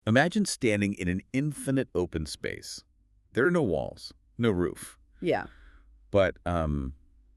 Imagine standing in an infinite open space. There are no walls, no roof, Yeah. but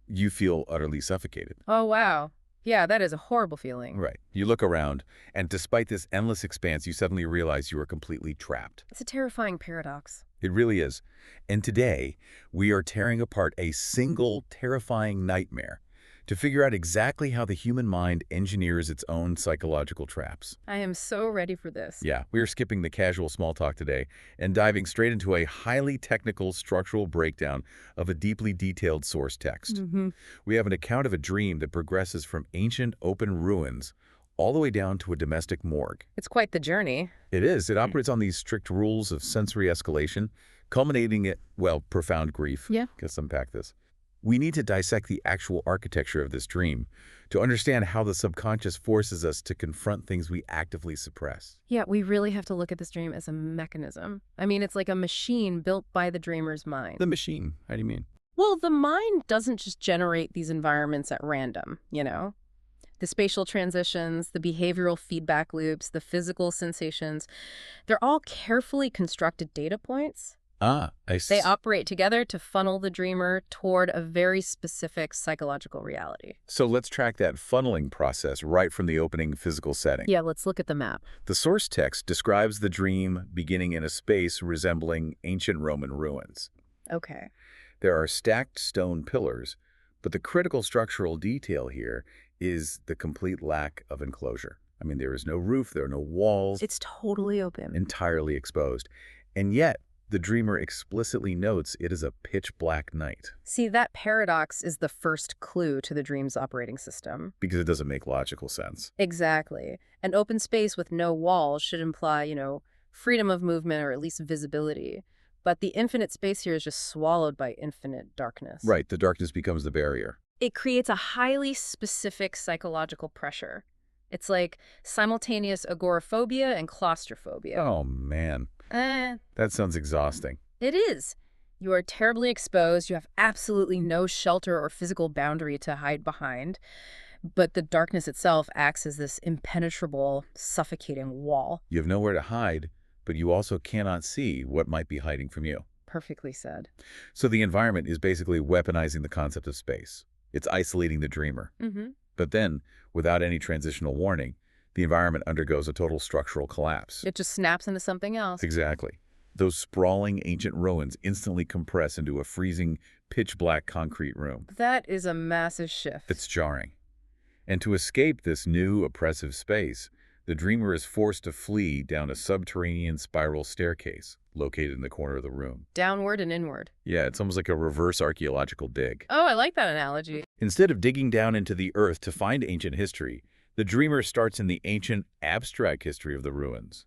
you feel utterly suffocated. Oh, wow. Yeah, that is a horrible feeling. Right. You look around, and despite this endless expanse, you suddenly realize you are completely trapped. It's a terrifying paradox. It really is. And today, we are tearing apart a single terrifying nightmare to figure out exactly how the human mind engineers its own psychological traps. I am so ready for this. Yeah, we are skipping the casual small talk today and diving straight into a highly technical structural breakdown of a deeply detailed source text. We have an account of a dream that progresses from ancient open ruins all the way down to a domestic morgue. It's quite the journey. It is. It operates on these strict rules of sensory escalation, culminating at, well, profound grief. Yeah. Let's unpack this. We need to dissect the actual architecture of this dream to understand how the subconscious forces us to confront things we actively suppress. Yeah, we really have to look at this dream as a mechanism. I mean, it's like a machine built by the dreamer's mind. The machine. How do you mean? Well, the mind doesn't just generate these environments at random, you know? The spatial transitions, the behavioral feedback loops, the physical sensations, they're all carefully constructed data points. Ah, They operate together to funnel the dreamer toward a very specific psychological reality. So let's track that funneling process right from the opening physical setting. Yeah, let's look at the map. The source text describes the dream beginning in a space resembling ancient Roman ruins. Okay. There are stacked stone pillars, but the critical structural detail here is the complete lack of enclosure. I mean, there is no roof, there are no walls, It's totally open. entirely exposed. And yet, the dreamer explicitly notes it is a pitch-black night See, that paradox is the first clue to the dream's operating system. because it doesn't make logical sense. Exactly. An open space with no walls should imply, freedom of movement or at least visibility. But the infinite space here is just swallowed by infinite darkness. Right, the darkness becomes the barrier. It creates a highly specific psychological pressure. It's like simultaneous agoraphobia and claustrophobia. Oh, man. That sounds exhausting. It is. You are terribly exposed. You have absolutely no shelter or physical boundary to hide behind. But the darkness itself acts as this impenetrable, suffocating wall. You have nowhere to hide, but you also cannot see what might be hiding from you. Perfectly said. So the environment is basically weaponizing the concept of space. It's isolating the dreamer. But then, without any transitional warning, the environment undergoes a total structural collapse. It just snaps into something else. Exactly. Those sprawling ancient ruins instantly compress into a freezing, pitch-black concrete room. That is a massive shift. It's jarring. And to escape this new, oppressive space, the dreamer is forced to flee down a subterranean spiral staircase located in the corner of the room. Downward and inward. Yeah, it's almost like a reverse archaeological dig. Oh, I like that analogy. Instead of digging down into the earth to find ancient history, the dreamer starts in the ancient, abstract history of the ruins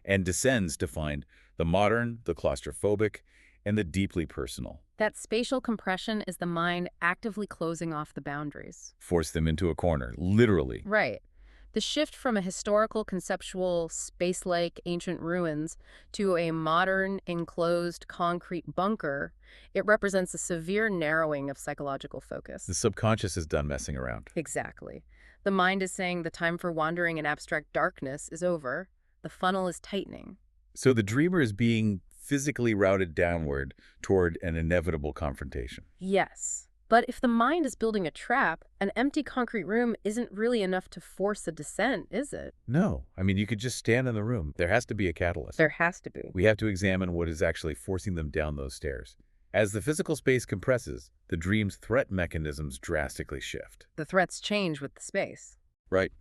and descends to find the modern, the claustrophobic, and the deeply personal. That spatial compression is the mind actively closing off the boundaries. Force them into a corner, literally. Right. The shift from a historical, conceptual, space-like ancient ruins to a modern, enclosed, concrete bunker, it represents a severe narrowing of psychological focus. The subconscious is done messing around. Exactly. The mind is saying the time for wandering in abstract darkness is over. The funnel is tightening. So the dreamer is being physically routed downward toward an inevitable confrontation. Yes. But if the mind is building a trap, an empty concrete room isn't really enough to force a descent, is it? No. I mean, you could just stand in the room. There has to be a catalyst. There has to be. We have to examine what is actually forcing them down those stairs. As the physical space compresses, the dream's threat mechanisms drastically shift. The threats change with the space. Right.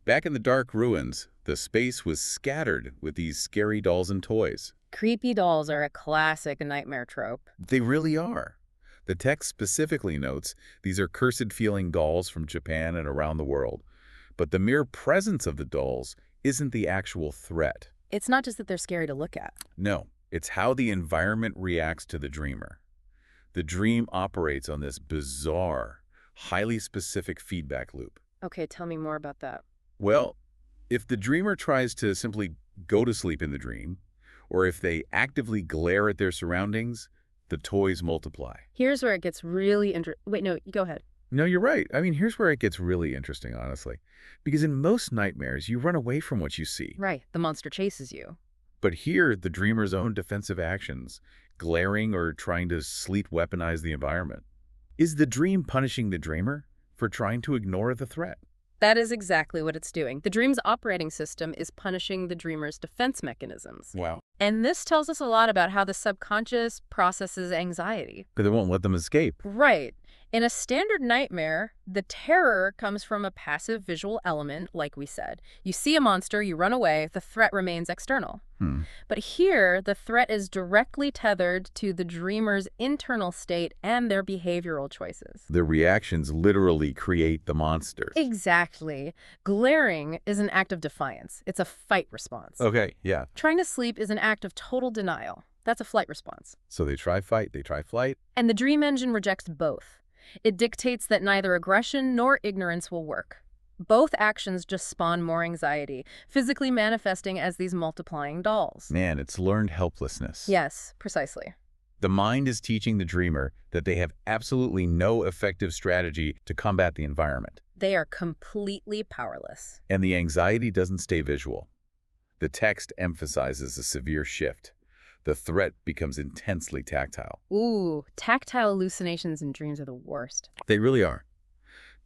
Back in the dark ruins, the space was scattered with these scary dolls and toys. Creepy dolls are a classic nightmare trope. They really are. The text specifically notes these are cursed-feeling dolls from Japan and around the world. But the mere presence of the dolls isn't the actual threat. It's not just that they're scary to look at. No, it's how the environment reacts to the dreamer. The dream operates on this bizarre, highly specific feedback loop. Okay, tell me more about that. Well, if the dreamer tries to simply go to sleep in the dream, or if they actively glare at their surroundings, the toys multiply. Here's where it gets really Wait, no, go ahead. No, you're right. I mean, here's where it gets really interesting, honestly. Because in most nightmares, you run away from what you see. Right, the monster chases you. But here, the dreamer's own defensive actions, glaring or trying to sleep weaponize the environment. Is the dream punishing the dreamer for trying to ignore the threat? That is exactly what it's doing. The dream's operating system is punishing the dreamer's defense mechanisms. Wow. And this tells us a lot about how the subconscious processes anxiety. Because it won't let them escape. Right. In a standard nightmare, the terror comes from a passive visual element, like we said. You see a monster, you run away, the threat remains external. But here, the threat is directly tethered to the dreamer's internal state and their behavioral choices. The reactions literally create the monsters. Exactly. Glaring is an act of defiance. It's a fight response. Okay, yeah. Trying to sleep is an act of total denial. That's a flight response. So they try fight, they try flight. And the dream engine rejects both. It dictates that neither aggression nor ignorance will work. Both actions just spawn more anxiety, physically manifesting as these multiplying dolls. Man, it's learned helplessness. Yes, precisely. The mind is teaching the dreamer that they have absolutely no effective strategy to combat the environment. They are completely powerless. And the anxiety doesn't stay visual. The text emphasizes a severe shift. The threat becomes intensely tactile. Ooh, tactile hallucinations in dreams are the worst. They really are.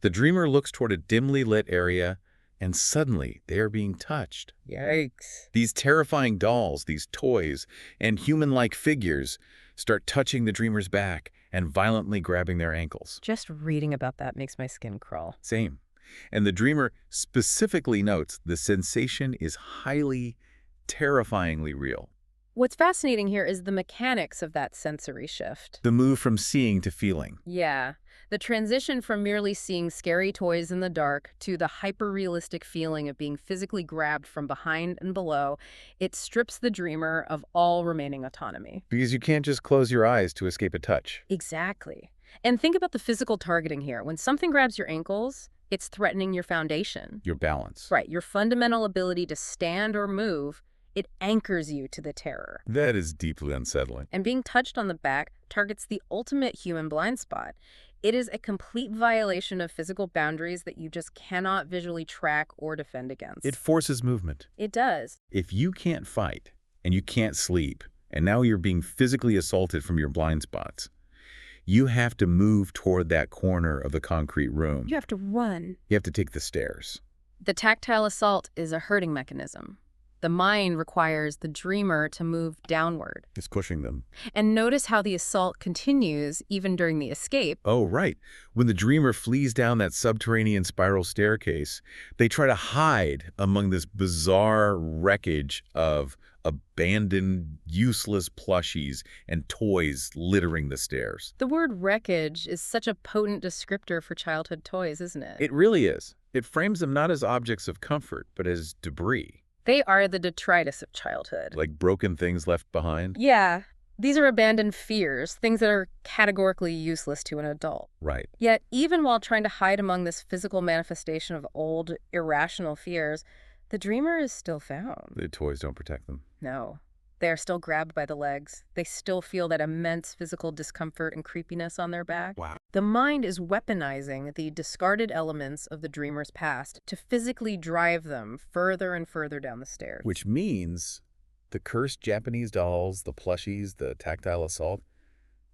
The dreamer looks toward a dimly lit area, and suddenly they are being touched. Yikes. These terrifying dolls, these toys, and human-like figures start touching the dreamer's back and violently grabbing their ankles. Just reading about that makes my skin crawl. Same. And the dreamer specifically notes the sensation is highly, terrifyingly real. What's fascinating here is the mechanics of that sensory shift. The move from seeing to feeling. Yeah, the transition from merely seeing scary toys in the dark to the hyper-realistic feeling of being physically grabbed from behind and below, it strips the dreamer of all remaining autonomy. Because you can't just close your eyes to escape a touch. Exactly. And think about the physical targeting here. When something grabs your ankles, it's threatening your foundation. Your balance. Right, your fundamental ability to stand or move. It anchors you to the terror. That is deeply unsettling. And being touched on the back targets the ultimate human blind spot. It is a complete violation of physical boundaries that you just cannot visually track or defend against. It forces movement. It does. If you can't fight and you can't sleep, and now you're being physically assaulted from your blind spots, you have to move toward that corner of the concrete room. You have to run. You have to take the stairs. The tactile assault is a hurting mechanism. The mind requires the dreamer to move downward. It's pushing them. And notice how the assault continues even during the escape. Oh, right. When the dreamer flees down that subterranean spiral staircase, they try to hide among this bizarre wreckage of abandoned, useless plushies and toys littering the stairs. The word wreckage is such a potent descriptor for childhood toys, isn't it? It really is. It frames them not as objects of comfort, but as debris. They are the detritus of childhood. Like broken things left behind? Yeah. These are abandoned fears, things that are categorically useless to an adult. Right. Yet, even while trying to hide among this physical manifestation of old, irrational fears, the dreamer is still found. The toys don't protect them. No. They are still grabbed by the legs. They still feel that immense physical discomfort and creepiness on their back. Wow. The mind is weaponizing the discarded elements of the dreamer's past to physically drive them further and further down the stairs. Which means the cursed Japanese dolls, the plushies, the tactile assault,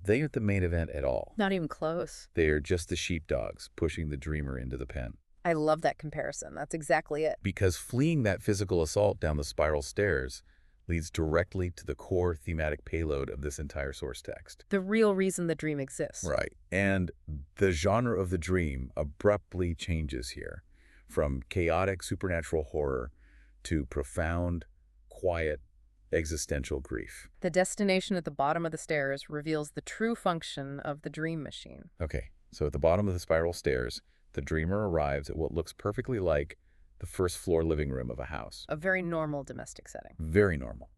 they aren't the main event at all. Not even close. They are just the sheepdogs pushing the dreamer into the pen. I love that comparison. That's exactly it. Because fleeing that physical assault down the spiral stairs leads directly to the core thematic payload of this entire source text. The real reason the dream exists. Right. And the genre of the dream abruptly changes here from chaotic supernatural horror to profound, quiet, existential grief. The destination at the bottom of the stairs reveals the true function of the dream machine. Okay, so at the bottom of the spiral stairs, the dreamer arrives at what looks perfectly like the first floor living room of a house. A very normal domestic setting. Very normal.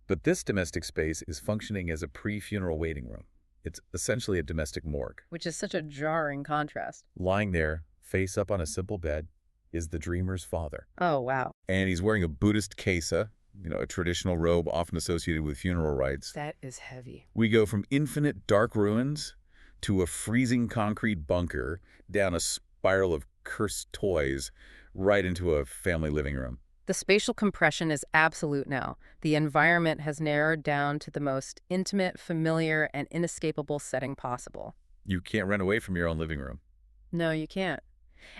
But this domestic space is functioning as a pre-funeral waiting room. It's essentially a domestic morgue. Which is such a jarring contrast. Lying there, face up on a simple bed, is the dreamer's father. Oh, wow. And he's wearing a Buddhist kesa, a traditional robe often associated with funeral rites. That is heavy. We go from infinite dark ruins to a freezing concrete bunker, down a spiral of cursed toys, right into a family living room. The spatial compression is absolute now. The environment has narrowed down to the most intimate, familiar, and inescapable setting possible. You can't run away from your own living room. No, you can't.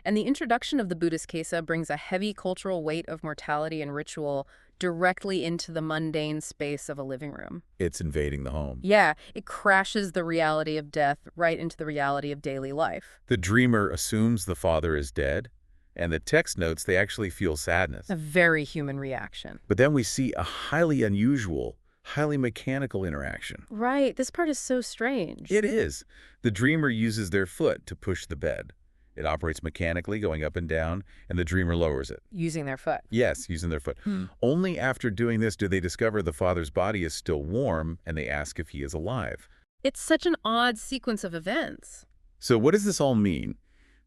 And the introduction of the Buddhist kesa brings a heavy cultural weight of mortality and ritual directly into the mundane space of a living room. It's invading the home. Yeah, it crashes the reality of death right into the reality of daily life. The dreamer assumes the father is dead, and the text notes they actually feel sadness. A very human reaction. But then we see a highly unusual, highly mechanical interaction. Right, this part is so strange. It is. The dreamer uses their foot to push the bed. It operates mechanically, going up and down, and the dreamer lowers it. Using their foot. Yes, using their foot. Only after doing this do they discover the father's body is still warm, and they ask if he is alive. It's such an odd sequence of events. So what does this all mean?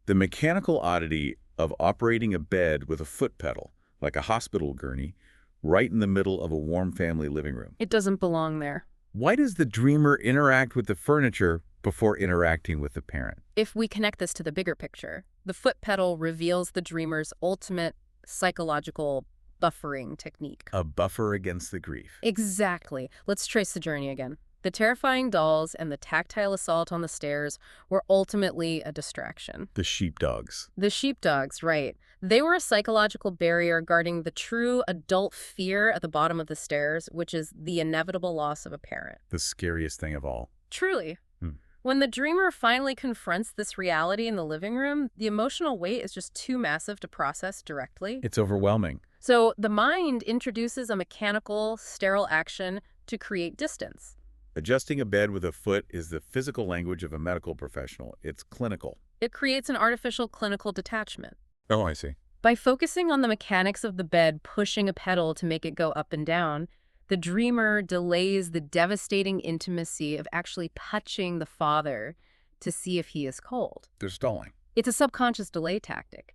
The mechanical oddity of operating a bed with a foot pedal, like a hospital gurney, right in the middle of a warm family living room. It doesn't belong there. Why does the dreamer interact with the furniture before interacting with the parent? If we connect this to the bigger picture, the foot pedal reveals the dreamer's ultimate psychological buffering technique. A buffer against the grief. Exactly. Let's trace the journey again. The terrifying dolls and the tactile assault on the stairs were ultimately a distraction. The sheepdogs. The sheepdogs, right. They were a psychological barrier guarding the true adult fear at the bottom of the stairs, which is the inevitable loss of a parent. The scariest thing of all. Truly. When the dreamer finally confronts this reality in the living room, the emotional weight is just too massive to process directly. It's overwhelming. So the mind introduces a mechanical, sterile action to create distance. Adjusting a bed with a foot is the physical language of a medical professional. It's clinical. It creates an artificial clinical detachment. Oh, I see. By focusing on the mechanics of the bed pushing a pedal to make it go up and down, the dreamer delays the devastating intimacy of actually touching the father to see if he is cold. They're stalling. It's a subconscious delay tactic.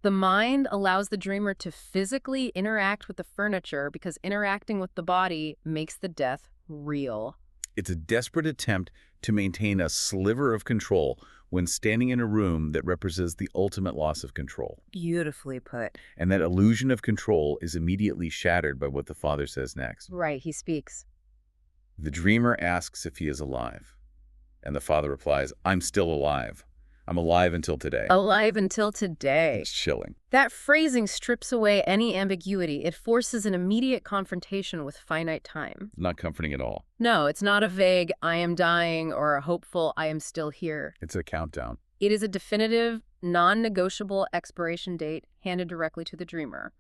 The mind allows the dreamer to physically interact with the furniture because interacting with the body makes the death real. It's a desperate attempt to maintain a sliver of control when standing in a room that represents the ultimate loss of control. Beautifully put. And that illusion of control is immediately shattered by what the father says next. Right, he speaks. The dreamer asks if he is alive. And the father replies, I'm still alive. I'm alive until today. Alive until today. It's chilling. That phrasing strips away any ambiguity. It forces an immediate confrontation with finite time. Not comforting at all. No, it's not a vague, I am dying, or a hopeful, I am still here. It's a countdown. It is a definitive, non-negotiable expiration date handed directly to the dreamer.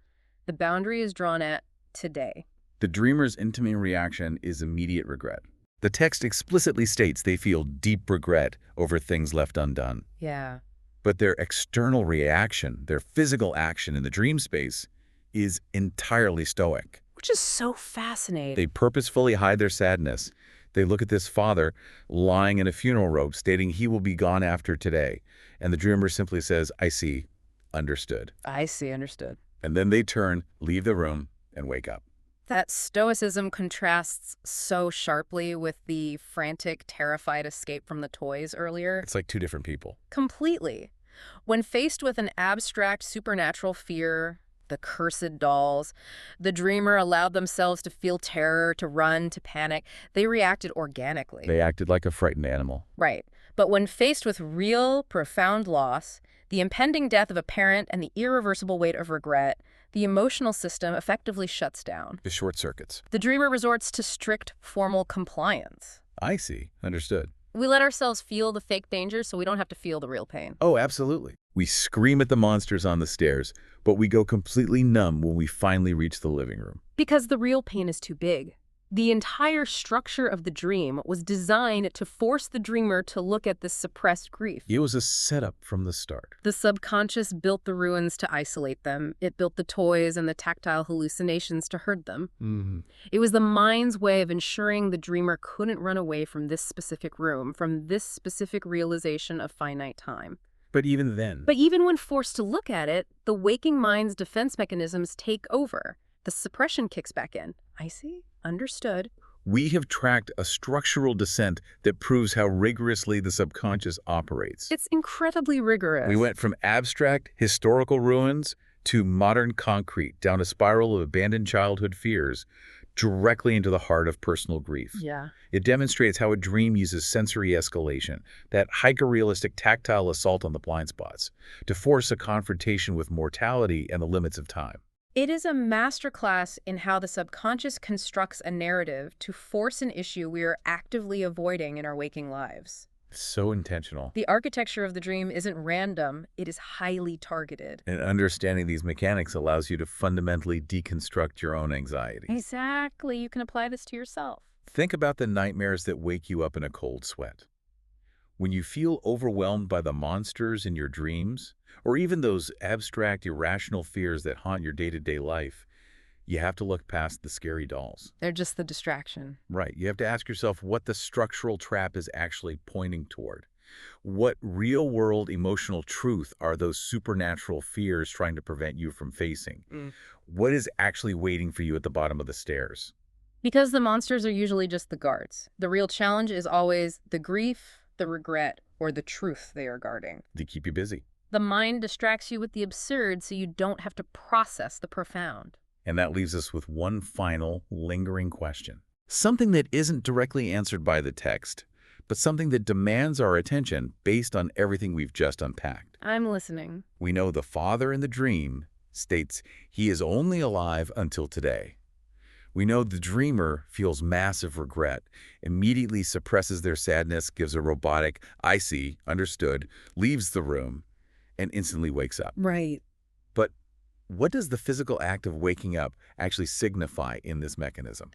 The boundary is drawn at today. The dreamer's intimate reaction is immediate regret. The text explicitly states they feel deep regret over things left undone. Yeah. But their external reaction, their physical action in the dream space, is entirely stoic. Which is so fascinating. They purposefully hide their sadness. They look at this father lying in a funeral robe, stating he will be gone after today. And the dreamer simply says, I see, understood. I see, understood. And then they turn, leave the room, and wake up. That stoicism contrasts so sharply with the frantic, terrified escape from the toys earlier. It's like two different people. Completely. When faced with an abstract supernatural fear, the cursed dolls, the dreamer allowed themselves to feel terror, to run, to panic. They reacted organically. They acted like a frightened animal. Right. But when faced with real, profound loss, the impending death of a parent and the irreversible weight of regret, the emotional system effectively shuts down. The short circuits. The dreamer resorts to strict, formal compliance. I see. Understood. We let ourselves feel the fake danger so we don't have to feel the real pain. Oh, absolutely. We scream at the monsters on the stairs, but we go completely numb when we finally reach the living room. Because the real pain is too big. The entire structure of the dream was designed to force the dreamer to look at this suppressed grief. It was a setup from the start. The subconscious built the ruins to isolate them. It built the toys and the tactile hallucinations to herd them. It was the mind's way of ensuring the dreamer couldn't run away from this specific room, from this specific realization of finite time. But even then... But even when forced to look at it, the waking mind's defense mechanisms take over. The suppression kicks back in. I see. Understood. We have tracked a structural descent that proves how rigorously the subconscious operates. It's incredibly rigorous. We went from abstract, historical ruins to modern concrete, down a spiral of abandoned childhood fears, directly into the heart of personal grief. Yeah. It demonstrates how a dream uses sensory escalation, that hyper-realistic tactile assault on the blind spots, to force a confrontation with mortality and the limits of time. It is a masterclass in how the subconscious constructs a narrative to force an issue we are actively avoiding in our waking lives. So intentional. The architecture of the dream isn't random, it is highly targeted. And understanding these mechanics allows you to fundamentally deconstruct your own anxiety. Exactly. You can apply this to yourself. Think about the nightmares that wake you up in a cold sweat. When you feel overwhelmed by the monsters in your dreams, or even those abstract, irrational fears that haunt your day-to-day life, you have to look past the scary dolls. They're just the distraction. Right. You have to ask yourself what the structural trap is actually pointing toward. What real-world emotional truth are those supernatural fears trying to prevent you from facing? What is actually waiting for you at the bottom of the stairs? Because the monsters are usually just the guards. The real challenge is always the grief, the regret, or the truth they are guarding. They keep you busy. The mind distracts you with the absurd so you don't have to process the profound. And that leaves us with one final, lingering question. Something that isn't directly answered by the text, but something that demands our attention based on everything we've just unpacked. I'm listening. We know the father in the dream states he is only alive until today. We know the dreamer feels massive regret, immediately suppresses their sadness, gives a robotic, "I see, understood," leaves the room, and instantly wakes up. Right. But what does the physical act of waking up actually signify in this mechanism?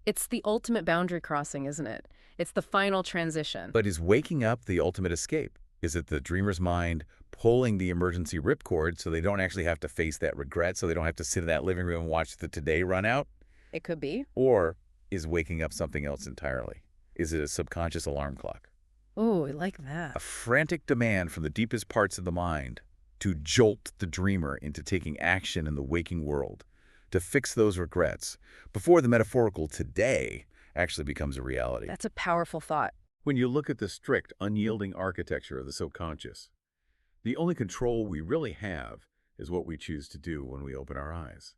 It's the ultimate boundary crossing, isn't it? It's the final transition. But is waking up the ultimate escape? Is it the dreamer's mind pulling the emergency ripcord so they don't actually have to face that regret, so they don't have to sit in that living room and watch the today run out? It could be. Or is waking up something else entirely? Is it a subconscious alarm clock? Oh, I like that. A frantic demand from the deepest parts of the mind to jolt the dreamer into taking action in the waking world, to fix those regrets before the metaphorical today actually becomes a reality. That's a powerful thought. When you look at the strict, unyielding architecture of the subconscious, the only control we really have is what we choose to do when we open our eyes.